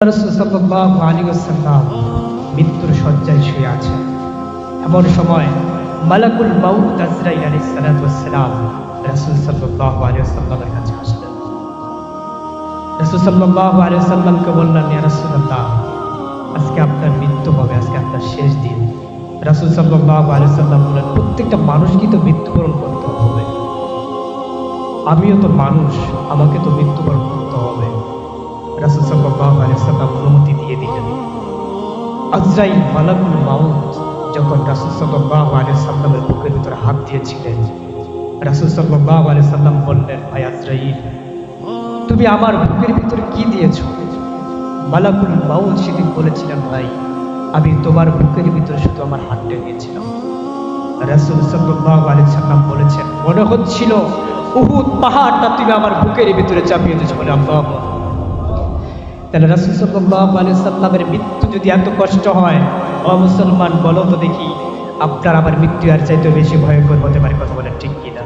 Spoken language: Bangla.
রাসূল সাল্লাল্লাহু আলাইহি ওয়াসাল্লাম মৃত্যুর শয্যায় শুয়ে আছেন। এমন সময় মালাকুল মাউত আজরাইল আলাইহিস সালাতু ওয়াস সালাম রাসূল সাল্লাল্লাহু আলাইহি ওয়াসাল্লামের কাছে আসলেন। রাসূল সাল্লাল্লাহু আলাইহি ওয়াসাল্লামকে বললেন, ইয়া রাসূলুল্লাহ, আজকে আপনার মৃত্যু হবে, আজকে আপনার শেষ দিন। রাসূল সাল্লাল্লাহু আলাইহি ওয়াসাল্লাম বললেন, প্রত্যেকটা মানুষকে তো মৃত্যুবরণ করতে হবে, আমিও তো মানুষ, আমাকে তো মৃত্যুবরণ করতে হবে। রাসূল সাল্লাল্লাহু আলাইহি ওয়াসাল্লাম অনুমতি দিয়ে দিলেন। আজরাইল মালাকুল মাউত যখন রাসূল সাল্লাল্লাহু আলাইহি ওয়াসাল্লামের বুকের ভিতরে হাত দিয়েছিলেন, রাসূল সাল্লাল্লাহু আলাইহি ওয়াসাল্লাম বললেন, ভাই আজরাইল, তুমি আমার বুকের ভিতরে কি দিয়েছো? মালাকুল মাউত সেদিন বলেছিলেন, ভাই আমি তোমার বুকের ভিতরে শুধু আমার হাতটা দিয়েছিলাম। রাসূল সাল্লাল্লাহু আলাইহি ওয়াসাল্লাম বলেছেন, মনে হচ্ছিল উহুদ পাহাড়টা তুমি আমার বুকের ভিতরে চাপিয়ে দিয়েছো। বলে আল্লাহু আকবার। তাহলে রাসূল সাল্লাল্লাহু আলাইহি ওয়াসাল্লামের মৃত্যু যদি এত কষ্ট হয়, ও মুসলমান বলো তো দেখি, আপনার আমার মৃত্যু আর চাইতে বেশি ভয়ঙ্কর হতে পারে? কথা বলেন ঠিক কিনা?